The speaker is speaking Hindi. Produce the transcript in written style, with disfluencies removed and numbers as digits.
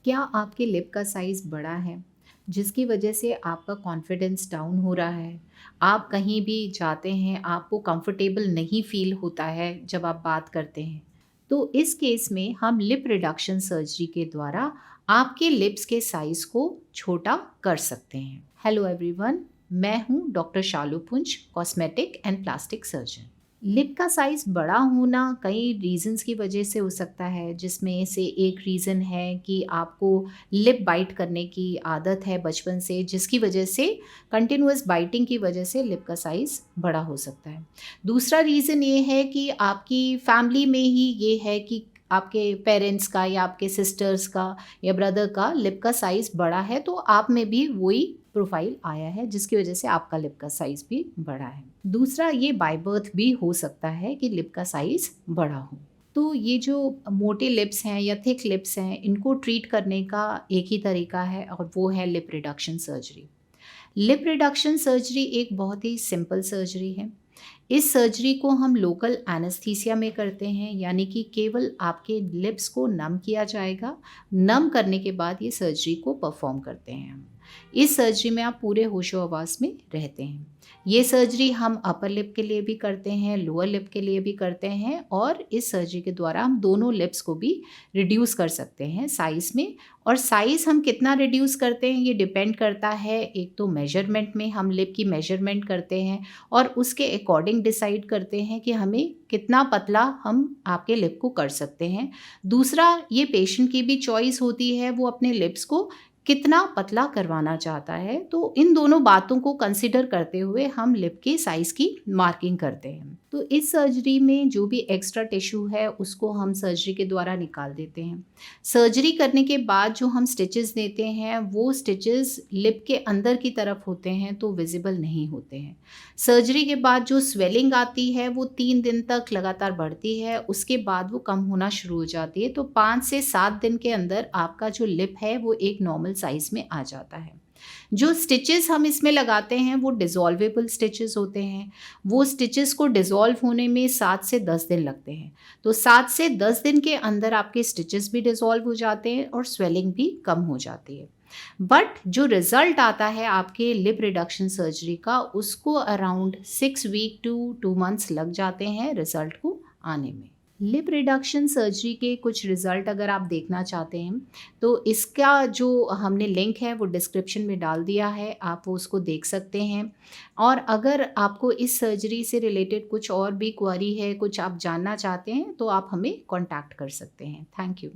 क्या आपके लिप का साइज़ बड़ा है, जिसकी वजह से आपका कॉन्फिडेंस डाउन हो रहा है? आप कहीं भी जाते हैं, आपको कंफर्टेबल नहीं फ़ील होता है जब आप बात करते हैं। तो इस केस में हम लिप रिडक्शन सर्जरी के द्वारा आपके लिप्स के साइज़ को छोटा कर सकते हैं। हेलो एवरीवन, मैं हूँ डॉक्टर शालू पुंज, cosmetic and plastic surgeon. Lip का साइज़ बड़ा होना कई रीज़न्स की वजह से हो सकता है, जिसमें से एक रीज़न है कि आपको लिप बाइट करने की आदत है बचपन से, जिसकी वजह से कंटिन्यूअस बाइटिंग की वजह से लिप का साइज़ बड़ा हो सकता है। दूसरा रीज़न ये है कि आपकी फैमिली में ही ये है कि आपके पेरेंट्स का या आपके सिस्टर्स का या ब्रदर का लिप का साइज़ बड़ा है, तो आप में भी वही प्रोफाइल आया है, जिसकी वजह से आपका लिप का साइज़ भी बड़ा है। दूसरा, ये बाय बर्थ भी हो सकता है कि लिप का साइज़ बड़ा हो। तो ये जो मोटे लिप्स हैं या थिक लिप्स हैं, इनको ट्रीट करने का एक ही तरीका है और वो है lip reduction surgery. Lip reduction surgery एक बहुत ही सिंपल सर्जरी है। इस सर्जरी को हम लोकल एनेस्थीसिया में करते हैं, यानी कि केवल आपके लिप्स को नम किया जाएगा। नम करने के बाद ये सर्जरी को परफॉर्म करते हैं हम। इस सर्जरी में आप पूरे होशो-हवास में रहते हैं। ये सर्जरी हम अपर लिप के लिए भी करते हैं, लोअर लिप के लिए भी करते हैं और इस सर्जरी के द्वारा हम दोनों लिप्स को भी रिड्यूस कर सकते हैं साइज़ में। और साइज़ हम कितना रिड्यूस करते हैं, ये डिपेंड करता है, एक तो मेजरमेंट में हम लिप की मेजरमेंट करते हैं और उसके अकॉर्डिंग डिसाइड करते हैं कि हमें कितना पतला हम आपके लिप को कर सकते हैं। दूसरा, ये पेशेंट की भी चॉइस होती है, वो अपने लिप्स को कितना पतला करवाना चाहता है। तो इन दोनों बातों को कंसिडर करते हुए हम लिप के साइज़ की मार्किंग करते हैं। तो इस सर्जरी में जो भी एक्स्ट्रा टिश्यू है, उसको हम सर्जरी के द्वारा निकाल देते हैं। सर्जरी करने के बाद जो हम स्टिचेस देते हैं, वो स्टिचेस लिप के अंदर की तरफ होते हैं, तो विजिबल नहीं होते हैं। सर्जरी के बाद जो स्वेलिंग आती है, वो 3 दिन तक लगातार बढ़ती है, उसके बाद वो कम होना शुरू हो जाती है। तो 5 से 7 दिन के अंदर आपका जो लिप है, वो एक नॉर्मल साइज़ में आ जाता है। जो स्टिचेस हम इसमें लगाते हैं, वो डिज़ोल्वेबल स्टिचेस होते हैं। वो स्टिचेस को डिज़ोल्व होने में 7 से 10 दिन लगते हैं। तो 7 से 10 दिन के अंदर आपके स्टिचेस भी डिज़ोल्व हो जाते हैं और स्वेलिंग भी कम हो जाती है। बट जो रिज़ल्ट आता है आपके लिप रिडक्शन सर्जरी का, उसको अराउंड 6 वीक टू 2 मंथ्स लग जाते हैं रिज़ल्ट को आने में। लिप रिडक्शन सर्जरी के कुछ रिज़ल्ट अगर आप देखना चाहते हैं, तो इसका जो हमने लिंक है वो डिस्क्रिप्शन में डाल दिया है, आप वो उसको देख सकते हैं। और अगर आपको इस सर्जरी से रिलेटेड कुछ और भी क्वेरी है, कुछ आप जानना चाहते हैं, तो आप हमें कॉन्टैक्ट कर सकते हैं। Thank you.